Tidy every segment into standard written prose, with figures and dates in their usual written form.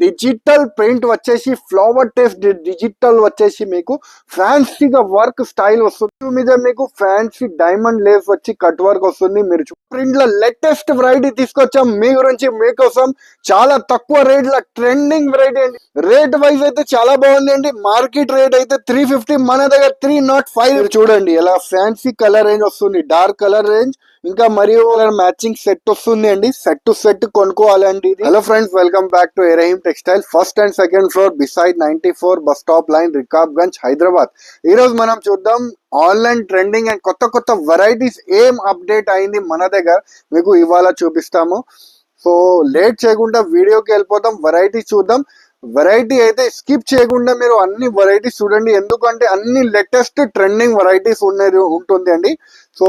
Digital print వచ్చేసి flower taste digital వచ్చేసి మీకు ఫ్యాన్సీగా వర్క్ స్టైల్ వస్తుంది. మీద మీకు ఫ్యాన్సీ డైమండ్ లేస్ వచ్చి కట్ వర్క్ వస్తుంది. మీరు ప్రింట్ లో లేటెస్ట్ వెరైటీ తీసుకొచ్చాం మీ గురించి మీకోసం. చాలా తక్కువ రేట్ లో ట్రెండింగ్ వెరైటీ అండి. రేట్ వైజ్ అయితే చాలా బాగుంది అండి. మార్కెట్ రేట్ అయితే 350, మన దగ్గర 305. చూడండి ఎలా ఫ్యాన్సీ కలర్ రేంజ్ వస్తుంది, డార్క్ కలర్ రేంజ్, ఇంకా మరియు మ్యాచింగ్ సెట్ వస్తుంది అండి. సెట్ టు సెట్ కొనుక్కోవాలండి. Hello friends, welcome back to Erahim textile. First and second floor beside 94 bus stop line, Rikabganj, Hyderabad. ఈ రోజు మనం చూద్దాం ఆన్లైన్ ట్రెండింగ్ అండ్ కొత్త కొత్త వెరైటీస్ ఏం అప్డేట్ అయింది మన దగ్గర, మీకు ఇవాళ చూపిస్తాము. సో లేట్ చేయకుండా వీడియోకి వెళ్ళిపోతాం, వెరైటీ చూద్దాం. వెరైటీ అయితే స్కిప్ చేయకుండా మీరు అన్ని వెరైటీస్ చూడండి, ఎందుకంటే అన్ని లేటెస్ట్ ట్రెండింగ్ వెరైటీస్ ఉంటుంది అండి. సో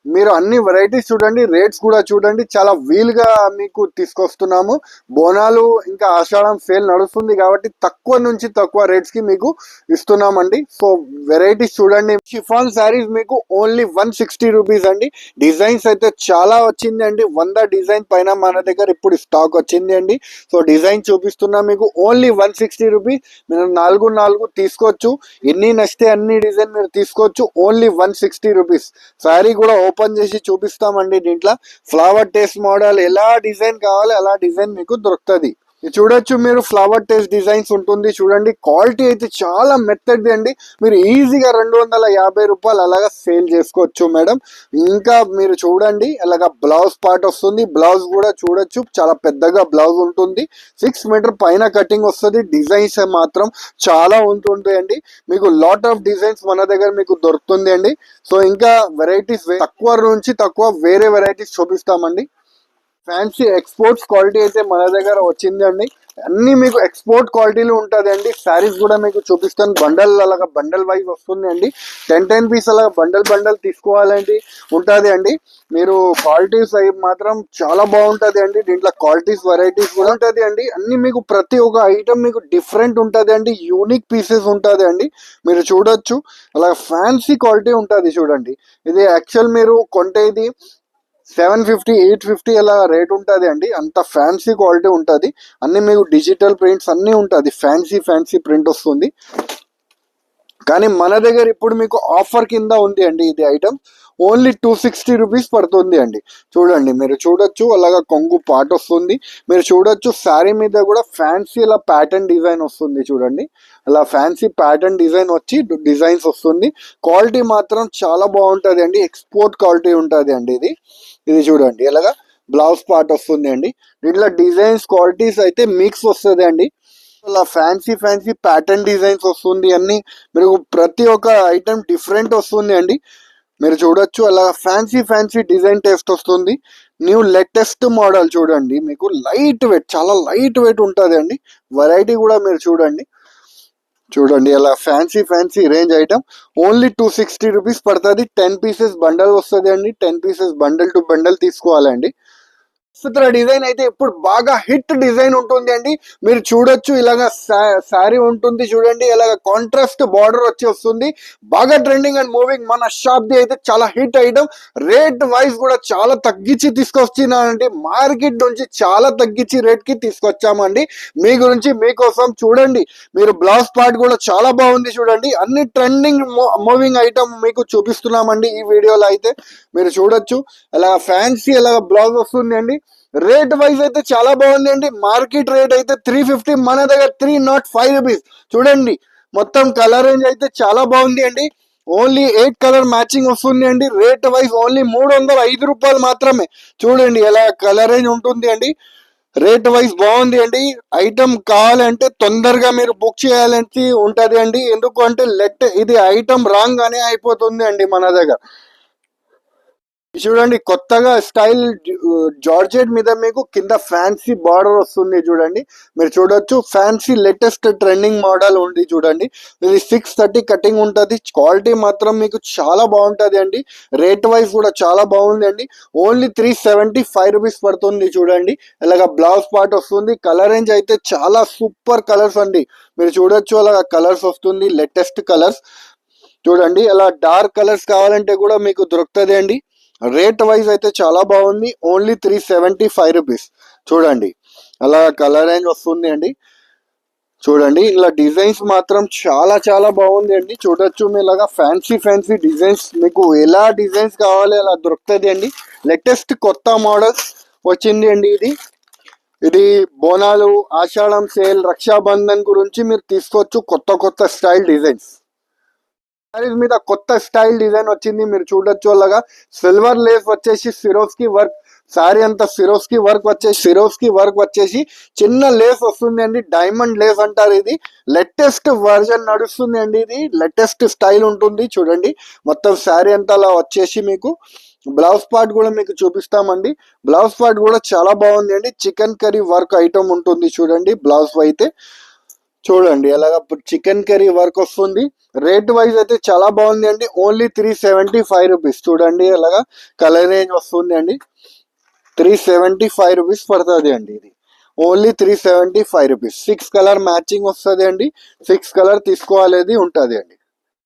మీరు అన్ని వెరైటీస్ చూడండి, రేట్స్ కూడా చూడండి. చాలా వీలుగా మీకు తీసుకొస్తున్నాము. బోనాలు ఇంకా ఆషాఢం సేల్ నడుస్తుంది కాబట్టి తక్కువ నుంచి తక్కువ రేట్స్ కి మీకు ఇస్తున్నామండి. సో వెరైటీస్ చూడండి. షిఫాన్ శారీస్ మీకు ఓన్లీ 160 రూపీస్ అండి. డిజైన్స్ అయితే చాలా వచ్చింది అండి. 100 డిజైన్ పైన మన దగ్గర ఇప్పుడు స్టాక్ వచ్చింది అండి. సో డిజైన్ చూపిస్తున్నా మీకు ఓన్లీ 160 రూపీస్. మీరు 4 తీసుకోవచ్చు, ఎన్ని నచ్చితే అన్ని డిజైన్ మీరు తీసుకోవచ్చు. Only 160 rupees. శారీ కూడా ఓపెన్ చేసి చూపిస్తామండి. దీంట్లో ఫ్లవర్ టేస్ట్ మోడల్ ఎలా డిజైన్ కావాలి అలా డిజైన్ మీకు దొరుకుతుంది. చూడొచ్చు మీరు, ఫ్లవర్ టేస్ట్ డిజైన్స్ ఉంటుంది. చూడండి క్వాలిటీ అయితే చాలా మెత్తది అండి. మీరు ఈజీగా 250 రూపాయలు అలాగా సేల్ చేసుకోవచ్చు మేడం. ఇంకా మీరు చూడండి అలాగా బ్లౌజ్ పార్ట్ వస్తుంది. బ్లౌజ్ కూడా చూడొచ్చు, చాలా పెద్దగా బ్లౌజ్ ఉంటుంది. 6 మీటర్ పైన కటింగ్ వస్తుంది. డిజైన్స్ మాత్రం చాలా ఉంటుంది అండి. మీకు లాట్ ఆఫ్ డిజైన్స్ మన దగ్గర మీకు దొరుకుతుంది అండి. సో ఇంకా వెరైటీస్ తక్కువ నుంచి తక్కువ వేరే వెరైటీస్ చూపిస్తామండి. ఫ్యాన్సీ ఎక్స్పోర్ట్స్ క్వాలిటీ అయితే మన దగ్గర వచ్చింది అండి. అన్ని మీకు ఎక్స్పోర్ట్ క్వాలిటీలో ఉంటుంది అండి. శారీస్ కూడా మీకు చూపిస్తాను. బండల్ అలాగా బండల్ వైజ్ వస్తుంది అండి. 10 పీస్ అలాగా బండల్ తీసుకోవాలండి ఉంటుంది అండి. మీరు క్వాలిటీస్ అవి మాత్రం చాలా బాగుంటుంది అండి. దీంట్లో క్వాలిటీస్ వెరైటీస్ కూడా ఉంటుంది అండి. అన్ని మీకు ప్రతి ఒక్క ఐటమ్ మీకు డిఫరెంట్ ఉంటుంది అండి. యూనిక్ పీసెస్ ఉంటుంది అండి. మీరు చూడొచ్చు అలా ఫ్యాన్సీ క్వాలిటీ ఉంటుంది. చూడండి ఇది యాక్చువల్ మీరు కొంటే ఇది 750, 850 అలా రేట్ ఉంటుంది అండి. అంత ఫ్యాన్సీ క్వాలిటీ ఉంటుంది. అన్ని మీకు డిజిటల్ ప్రింట్స్ అన్నీ ఉంటుంది. ఫ్యాన్సీ ప్రింట్ వస్తుంది. కానీ మన దగ్గర ఇప్పుడు మీకు ఆఫర్ కింద ఉంది అండి. ఇది ఐటమ్ ఓన్లీ 260 రూపీస్ పడుతుంది అండి. చూడండి మీరు చూడొచ్చు అలాగా కొంగు పాట వస్తుంది. మీరు చూడొచ్చు శారీ మీద కూడా ఫ్యాన్సీ అలా ప్యాటర్న్ డిజైన్ వస్తుంది. చూడండి అలా ఫ్యాన్సీ ప్యాటర్న్ డిజైన్ వచ్చి డిజైన్స్ వస్తుంది. క్వాలిటీ మాత్రం చాలా బాగుంటుంది అండి. ఎక్స్పోర్ట్ క్వాలిటీ ఉంటుంది అండి. ఇది చూడండి అలాగా బ్లౌజ్ పార్ట్ వస్తుంది అండి. దీంట్లో డిజైన్స్ క్వాలిటీస్ అయితే మిక్స్ వస్తుంది అండి. అలా ఫ్యాన్సీ ప్యాటర్న్ డిజైన్స్ వస్తుంది. అన్ని మీరు ప్రతి ఒక్క ఐటమ్ డిఫరెంట్ వస్తుంది అండి. మీరు చూడొచ్చు అలా ఫ్యాన్సీ డిజైన్ టేస్ట్ వస్తుంది. న్యూ లేటెస్ట్ మోడల్ చూడండి. మీకు లైట్ వెయిట్, చాలా లైట్ వెయిట్ ఉంటుంది అండి. వెరైటీ కూడా మీరు చూడండి అలా fancy range item only 260 rupees పడుతుంది. 10 పీసెస్ బండల్ వస్తుంది అండి. 10 పీసెస్ బండల్ టు బండల్ తీసుకోవాలండి. డిజైన్ అయితే ఇప్పుడు బాగా హిట్ డిజైన్ ఉంటుంది అండి. మీరు చూడొచ్చు ఇలాగా శారీ ఉంటుంది. చూడండి ఇలాగ కాంట్రాస్ట్ బార్డర్ వచ్చి వస్తుంది. బాగా ట్రెండింగ్ అండ్ మూవింగ్. మన షాప్ ది అయితే చాలా హిట్ ఐటమ్. రేట్ వైజ్ కూడా చాలా తగ్గించి తీసుకొచ్చినానండి. మార్కెట్ నుంచి చాలా తగ్గించి రేట్ కి తీసుకొచ్చామండి మీ గురించి మీకోసం. చూడండి మీరు బ్లౌజ్ పార్ట్ కూడా చాలా బాగుంది. చూడండి అన్ని ట్రెండింగ్ మూవింగ్ ఐటమ్ మీకు చూపిస్తున్నామండి ఈ వీడియోలో. అయితే మీరు చూడొచ్చు అలా ఫ్యాన్సీ అలాగ బ్లౌజ్ వస్తుంది అండి. రేట్ వైజ్ అయితే చాలా బాగుంది అండి. మార్కెట్ రేట్ అయితే 350, మన దగ్గర 305 రూపీస్. చూడండి మొత్తం కలర్ రేంజ్ అయితే చాలా బాగుంది అండి. ఓన్లీ 8 కలర్ మ్యాచింగ్ వస్తుంది అండి. రేట్ వైజ్ ఓన్లీ 305 రూపాయలు మాత్రమే. చూడండి ఎలా కలర్ రేంజ్ ఉంటుంది అండి. రేట్ వైజ్ బాగుంది అండి. ఐటమ్ కావాలంటే తొందరగా మీరు బుక్ చేయాలని ఉంటది అండి. ఎందుకంటే ఇది ఐటమ్ రాంగ్ గానే అయిపోతుంది అండి మన దగ్గర. చూడండి కొత్తగా స్టైల్ జార్జెట్ మీద మీకు కింద ఫ్యాన్సీ బార్డర్ వస్తుంది. చూడండి మీరు చూడొచ్చు ఫ్యాన్సీ లేటెస్ట్ ట్రెండింగ్ మోడల్ ఉంది. చూడండి ఇది 630 కటింగ్ ఉంటుంది. క్వాలిటీ మాత్రం మీకు చాలా బాగుంటుంది అండి. రేట్ వైజ్ కూడా చాలా బాగుంది అండి. ఓన్లీ 375 రూపీస్ పడుతుంది. చూడండి ఇలాగ బ్లౌజ్ పార్ట్ వస్తుంది. కలర్ రేంజ్ అయితే చాలా సూపర్ కలర్స్ అండి. మీరు చూడొచ్చు అలాగ కలర్స్ వస్తుంది, లేటెస్ట్ కలర్స్. చూడండి అలా డార్క్ కలర్స్ కావాలంటే కూడా మీకు దొరుకుతుంది అండి. రేట్ వైజ్ అయితే చాలా బాగుంది. Only 375 rupees. చూడండి అలా కలర్ రేంజ్ వస్తుంది అండి. చూడండి ఇలా డిజైన్స్ మాత్రం చాలా చాలా బాగుంది అండి. చూడొచ్చు మీ ఇలాగా ఫ్యాన్సీ ఫ్యాన్సీ డిజైన్స్, మీకు ఎలా డిజైన్స్ కావాలి అలా దొరుకుతుంది అండి. లేటెస్ట్ కొత్త మోడల్స్ వచ్చింది అండి. ఇది బోనాలు, ఆషాఢం సేల్, రక్షాబంధన్ గురించి మీరు తీసుకోవచ్చు కొత్త కొత్త స్టైల్ డిజైన్స్. శారీస్ మీద కొత్త స్టైల్ డిజైన్ వచ్చింది, మీరు చూడొచ్చు. అలాగా సిల్వర్ లేస్ వచ్చేసి సిరోస్కి వర్క్, శారీ అంతా సిరోస్కి వర్క్ వచ్చేసి చిన్న లేస్ వస్తుంది అండి. డైమండ్ లేస్ అంటారు. ఇది లేటెస్ట్ వర్జన్ నడుస్తుంది అండి. ఇది లేటెస్ట్ స్టైల్ ఉంటుంది. చూడండి మొత్తం శారీ అంతా అలా వచ్చేసి మీకు బ్లౌజ్ పార్ట్ కూడా మీకు చూపిస్తామండి. బ్లౌజ్ పార్ట్ కూడా చాలా బాగుంది అండి. చికెన్ కర్రీ వర్క్ ఐటమ్ ఉంటుంది చూడండి. బ్లౌజ్ అయితే చూడండి అలాగా చికెన్ కర్రీ వర్క్ వస్తుంది. రేట్ వైజ్ అయితే చాలా బాగుంది అండి. Only 375 rupees. చూడండి అలాగా కలర్ రేంజ్ వస్తుంది అండి. 375 రూపీస్ పడుతుంది అండి. ఇది ఓన్లీ 375 రూపీస్. 6 కలర్ మ్యాచింగ్ వస్తుంది అండి. 6 కలర్ తీసుకోవాలేది ఉంటుంది అండి.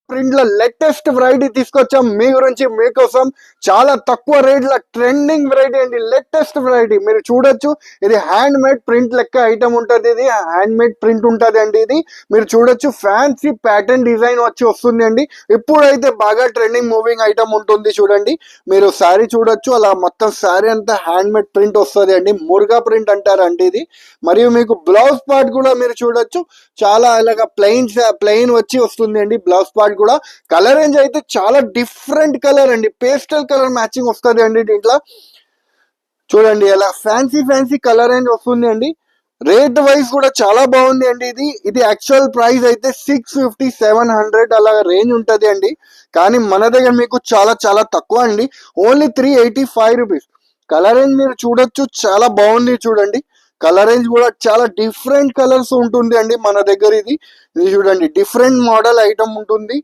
ప్రింట్ లో లేటెస్ట్ వెరైటీ తీసుకొచ్చాం మీ గురించి మీకోసం. చాలా తక్కువ రేట్ లో ట్రెండింగ్ వెరైటీ అండి. లేటెస్ట్ వెరైటీ మీరు చూడొచ్చు. ఇది హ్యాండ్ మేడ్ ప్రింట్ లెక్క ఐటమ్ ఉంటుంది. ఇది హ్యాండ్ మేడ్ ప్రింట్ ఉంటుంది అండి. ఇది మీరు చూడొచ్చు. ఫ్యాన్సీ ప్యాటర్న్ డిజైన్ వస్తుంది అండి. ఇప్పుడైతే బాగా ట్రెండింగ్ మూవింగ్ ఐటమ్ ఉంటుంది చూడండి. మీరు శారీ చూడొచ్చు. అలా మొత్తం శారీ అంతా హ్యాండ్ మేడ్ ప్రింట్ వస్తుంది అండి. మురుగా ప్రింట్ అంటారండి ఇది. మరియు మీకు బ్లౌజ్ పార్ట్ కూడా మీరు చూడొచ్చు. చాలా అలాగా ప్లెయిన్ వచ్చి వస్తుంది అండి. బ్లౌజ్ పార్ట్ కూడా కలర్ రేంజ్ అయితే చాలా డిఫరెంట్ కలర్ అండి. పేస్టల్ కలర్ మ్యాచింగ్ వస్తుంది అండి దీంట్లో. చూడండి ఎలా ఫ్యాన్సీ ఫ్యాన్సీ కలర్ రేంజ్ వస్తుంది అండి. రేట్ వైజ్ కూడా చాలా బాగుంది అండి. ఇది యాక్చువల్ ప్రైస్ అయితే 650 700 అలా రేంజ్ ఉంటుంది అండి. కానీ మన దగ్గర మీకు చాలా చాలా తక్కువ అండి. Only 385 rupees. కలర్ రేంజ్ మీరు చూడొచ్చు. చాలా బాగుంది చూడండి. కలర్ రేంజ్ కూడా చాలా డిఫరెంట్ కలర్స్ ఉంటుంది అండి మన దగ్గర. ఇది చూడండి డిఫరెంట్ మోడల్ ఐటమ్ ఉంటుంది.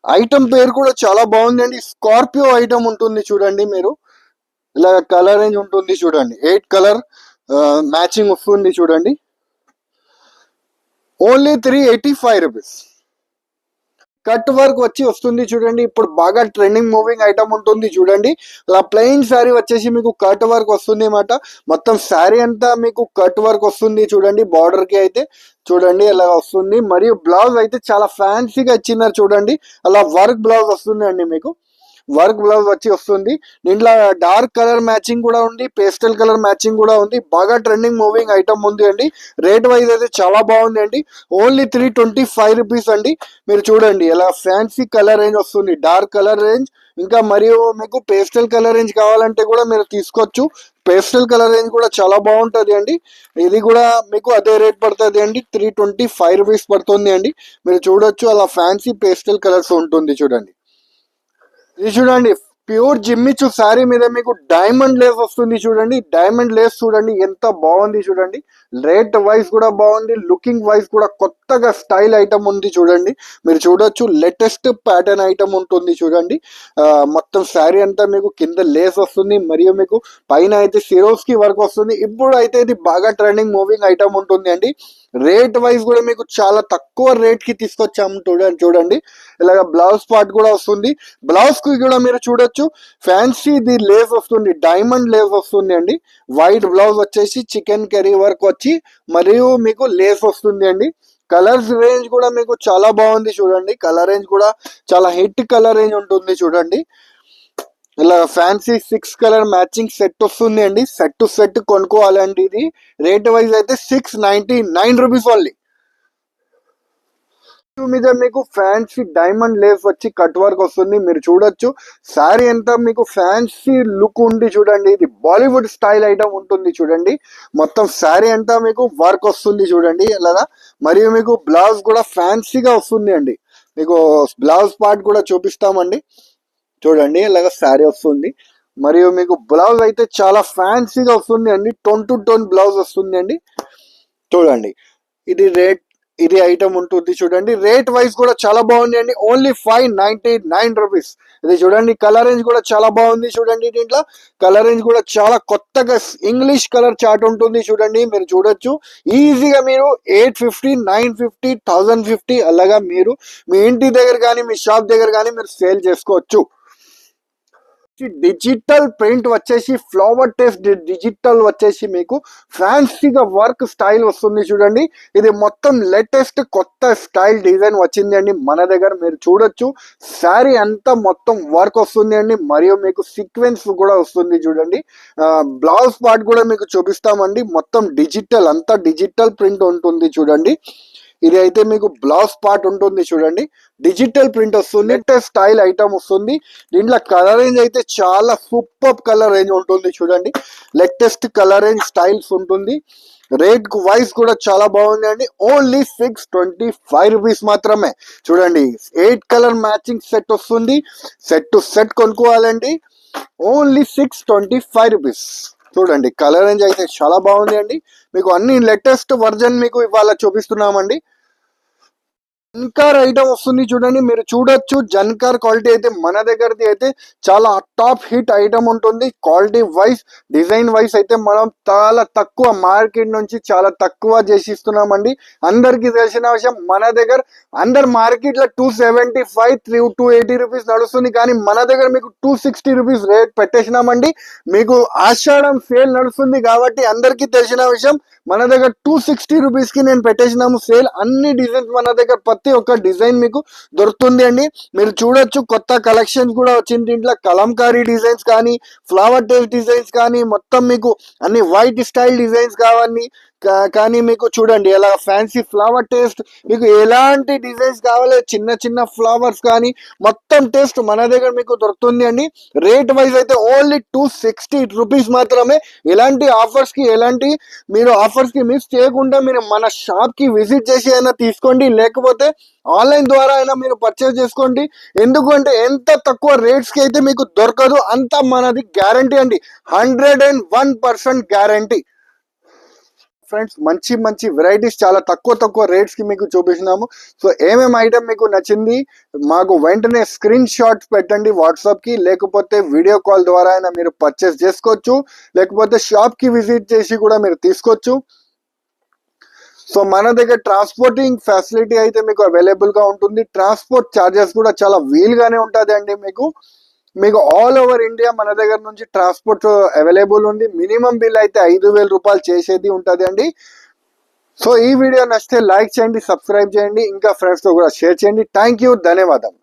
ఐటమ్ పేరు కూడా చాలా బాగుంది అండి. స్కార్పియో ఐటమ్ ఉంటుంది చూడండి. మీరు ఇలా కలర్ రేంజ్ ఉంటుంది చూడండి. 8 కలర్ మ్యాచింగ్ వస్తుంది చూడండి. Only 385 rupees. కట్ వర్క్ వచ్చి వస్తుంది చూడండి. ఇప్పుడు బాగా ట్రెండింగ్ మూవింగ్ ఐటమ్ ఉంటుంది చూడండి. అలా ప్లెయిన్ శారీ వచ్చేసి మీకు కట్ వర్క్ వస్తుంది అన్నమాట. మొత్తం శారీ అంతా మీకు కట్ వర్క్ వస్తుంది చూడండి. బార్డర్ కి అయితే చూడండి అలా వస్తుంది. మరియు బ్లౌజ్ అయితే చాలా ఫ్యాన్సీగా ఇచ్చినారు చూడండి. అలా వర్క్ బ్లౌజ్ వస్తుంది అండి. మీకు వర్క్ బ్లౌజ్ వచ్చి వస్తుంది. దీంట్లో డార్క్ కలర్ మ్యాచింగ్ కూడా ఉంది, పేస్టల్ కలర్ మ్యాచింగ్ కూడా ఉంది. బాగా ట్రెండింగ్ మూవింగ్ ఐటమ్ ఉంది అండి. రేట్ వైజ్ అయితే చాలా బాగుంది అండి. ఓన్లీ 325 రూపీస్ అండి. మీరు చూడండి ఎలా ఫ్యాన్సీ కలర్ రేంజ్ వస్తుంది. డార్క్ కలర్ రేంజ్ ఇంకా మరియు మీకు పేస్టల్ కలర్ రేంజ్ కావాలంటే కూడా మీరు తీసుకోవచ్చు. పేస్టల్ కలర్ రేంజ్ కూడా చాలా బాగుంటుంది అండి. ఇది కూడా మీకు అదే రేట్ పడుతుంది అండి. 325 రూపీస్ పడుతుంది అండి. మీరు చూడొచ్చు అలా ఫ్యాన్సీ పేస్టల్ కలర్స్ ఉంటుంది చూడండి. ఇది చూడండి ప్యూర్ జిమ్మిచు శారీ మీద మీకు డైమండ్ లేస్ వస్తుంది చూడండి. డైమండ్ లేస్ చూడండి ఎంత బాగుంది చూడండి. రేట్ వైజ్ కూడా బాగుంది, లుకింగ్ వైజ్ కూడా కొత్తగా స్టైల్ ఐటమ్ ఉంది చూడండి. మీరు చూడొచ్చు లేటెస్ట్ ప్యాటర్న్ ఐటమ్ ఉంటుంది చూడండి. మొత్తం శారీ అంతా మీకు కింద లేస్ వస్తుంది మరియు మీకు పైన అయితే సిరోస్కి వర్క్ వస్తుంది. ఇప్పుడు అయితే ఇది బాగా ట్రెండింగ్ మూవింగ్ ఐటమ్ ఉంటుంది అండి. రేట్ వైజ్ కూడా మీకు చాలా తక్కువ రేట్ కి తీసుకొచ్చాము చూడండి. ఇలాగ బ్లౌజ్ పార్ట్ కూడా వస్తుంది. బ్లౌజ్ కి కూడా మీరు చూడొచ్చు ఫ్యాన్సీ ది లేస్ వస్తుంది, డైమండ్ లేస్ వస్తుంది అండి. వైట్ బ్లౌజ్ వచ్చేసి చికెన్ కర్రీ వర్క్ వచ్చి మరియు మీకు లేస్ వస్తుంది అండి. కలర్స్ రేంజ్ కూడా మీకు చాలా బాగుంది చూడండి. కలర్ రేంజ్ కూడా చాలా హిట్ కలర్ రేంజ్ ఉంటుంది చూడండి. ఇలా ఫ్యాన్సీ 6 కలర్ మ్యాచింగ్ సెట్ వస్తుంది అండి. సెట్ టు సెట్ కొనుక్కోవాలండి. ఇది రేట్ వైజ్ అయితే 699 రూపీస్ ఓన్లీ. మీద మీకు ఫ్యాన్సీ డైమండ్ లేస్ వచ్చి కట్ వర్క్ వస్తుంది. మీరు చూడొచ్చు శారీ అంతా మీకు ఫ్యాన్సీ లుక్ ఉంది చూడండి. ఇది బాలీవుడ్ స్టైల్ ఐటమ్ ఉంటుంది చూడండి. మొత్తం శారీ అంతా మీకు వర్క్ వస్తుంది చూడండి అలాగా. మరియు మీకు బ్లౌజ్ కూడా ఫ్యాన్సీగా వస్తుంది అండి. మీకు బ్లౌజ్ పార్ట్ కూడా చూపిస్తామండి. చూడండి ఇలాగ శారీ వస్తుంది. మరియు మీకు బ్లౌజ్ అయితే చాలా ఫ్యాన్సీగా వస్తుంది అండి. టోన్ టు టోన్ బ్లౌజ్ వస్తుంది అండి. చూడండి ఇది ఐటమ్ ఉంటుంది చూడండి. రేట్ వైజ్ కూడా చాలా బాగుంది అండి. Only 599 rupees. ఇది చూడండి కలర్ రేంజ్ కూడా చాలా బాగుంది చూడండి. దీంట్లో కలర్ రేంజ్ కూడా చాలా కొత్తగా ఇంగ్లీష్ కలర్ చార్ట్ ఉంటుంది చూడండి. మీరు చూడొచ్చు ఈజీగా మీరు 850 950 1050 అలాగా మీరు మీ ఇంటి దగ్గర కానీ మీ షాప్ దగ్గర కానీ మీరు సేల్ చేసుకోవచ్చు. డిజిటల్ ప్రింట్ వచ్చేసి ఫ్లవర్ టేస్ట్ డిజిటల్ వచ్చేసి మీకు ఫ్యాన్సీగా వర్క్ స్టైల్ వస్తుంది చూడండి. ఇది మొత్తం లేటెస్ట్ కొత్త స్టైల్ డిజైన్ వచ్చింది అండి మన దగ్గర. మీరు చూడొచ్చు శారీ అంతా మొత్తం వర్క్ వస్తుంది అండి, మరియు మీకు సీక్వెన్స్ కూడా వస్తుంది చూడండి. బ్లౌజ్ పార్ట్ కూడా మీకు చూపిస్తామండి. మొత్తం డిజిటల్ అంతా డిజిటల్ ప్రింట్ ఉంటుంది చూడండి. ఇది అయితే మీకు బ్లౌజ్ పార్ట్ ఉంటుంది చూడండి, డిజిటల్ ప్రింట్ వస్తుంది, లేటెస్ట్ స్టైల్ ఐటమ్ వస్తుంది. దీంట్లో కలర్ రేంజ్ అయితే చాలా సూపర్ కలర్ రేంజ్ ఉంటుంది చూడండి. లేటెస్ట్ కలర్ రేంజ్ స్టైల్స్ ఉంటుంది. రేట్ వైజ్ కూడా చాలా బాగుంది అండి. ఓన్లీ 625 రూపీస్ మాత్రమే. చూడండి 8 కలర్ మ్యాచింగ్ సెట్ వస్తుంది. సెట్ టు సెట్ కొనుక్కోవాలండి. Only 625 rupees. చూడండి కలర్ రేంజ్ అయితే చాలా బాగుంది అండి. మీకు అన్ని లేటెస్ట్ వర్జన్ మీకు ఇవాళ చూపిస్తున్నామండి. జన్కార్ ఐటమ్ వస్తుంది చూడండి. మీరు చూడొచ్చు జన్కార్ క్వాలిటీ అయితే మన దగ్గరది అయితే చాలా టాప్ హిట్ ఐటమ్ ఉంటుంది. క్వాలిటీ వైజ్ డిజైన్ వైజ్ అయితే మనం చాలా తక్కువ మార్కెట్ నుంచి చాలా తక్కువ చేసిస్తున్నామండి. అందరికి తెలిసిన విషయం మన దగ్గర అందరు మార్కెట్ లో 275 280 రూపీస్ నడుస్తుంది, కానీ మన దగ్గర మీకు 260 రూపీస్ రేట్ పెట్టేసినామండి. మీకు ఆషాఢం సేల్ నడుస్తుంది కాబట్టి అందరికి తెలిసిన విషయం మన దగ్గర 260 రూపీస్ కి నేను పెట్టేసినాము సేల్. అన్ని డిజైన్స్ మన దగ్గర ప్రతి ఒక్క డిజైన్ మీకు దొరుకుతుంది అండి. మీరు చూడొచ్చు కొత్త కలెక్షన్స్ కూడా వచ్చింది దీంట్లో. కలంకారీ డిజైన్స్ కానీ, ఫ్లవర్ టేస్ట్ డిజైన్స్ కానీ, మొత్తం మీకు అన్ని వైట్ స్టైల్ డిజైన్స్ కావాలి కానీ మీకు చూడండి ఎలా ఫ్యాన్సీ ఫ్లవర్ టేస్ట్ మీకు ఎలాంటి డిజైన్స్ కావాలి, చిన్న చిన్న ఫ్లవర్స్ కానీ మొత్తం టేస్ట్ మన దగ్గర మీకు దొరుకుతుంది అండి. రేట్ వైజ్ అయితే ఓన్లీ 260 రూపీస్ మాత్రమే. ఎలాంటి ఆఫర్స్ కి మీరు ఆఫర్స్ కి మిస్ చేయకుండా మీరు మన షాప్ కి విజిట్ చేసి అయినా తీసుకోండి, లేకపోతే ఆన్లైన్ ద్వారా అయినా మీరు పర్చేస్ చేసుకోండి. ఎందుకంటే ఎంత తక్కువ రేట్స్ కి అయితే మీకు దొరకదు, అంత మనది గ్యారంటీ అండి. 101% గ్యారంటీ. ఫ్రెండ్స్ మంచి మంచి వెరైటీస్ చాలా తక్కువ రేట్స్ కి మీకు చూపిస్తున్నాము. సో ఏమేమి ఐటమ్ మీకు నచ్చింది మాకు వెంటనే స్క్రీన్ షాట్స్ పెట్టండి వాట్సాప్ కి, లేకపోతే వీడియో కాల్ ద్వారా అయినా మీరు పర్చేస్ చేసుకోవచ్చు, లేకపోతే షాప్ కి విజిట్ చేసి కూడా మీరు తీసుకోవచ్చు. సో మన దగ్గర ట్రాన్స్పోర్టింగ్ ఫెసిలిటీ అయితే మీకు అవైలబుల్ గా ఉంటుంది. ట్రాన్స్పోర్ట్ ఛార్జెస్ కూడా చాలా వీలుగానే ఉంటుంది అండి. మీకు ఆల్ ఓవర్ ఇండియా మన దగ్గర నుంచి ట్రాన్స్పోర్ట్ అవైలబుల్ ఉంది. మినిమం బిల్ అయితే 5,000 రూపాయలు చేసేది ఉంటుంది అండి. సో ఈ వీడియో నచ్చితే లైక్ చేయండి, సబ్స్క్రైబ్ చేయండి, ఇంకా ఫ్రెండ్స్ తో కూడా షేర్ చేయండి. థ్యాంక్ యూ, ధన్యవాదాలు.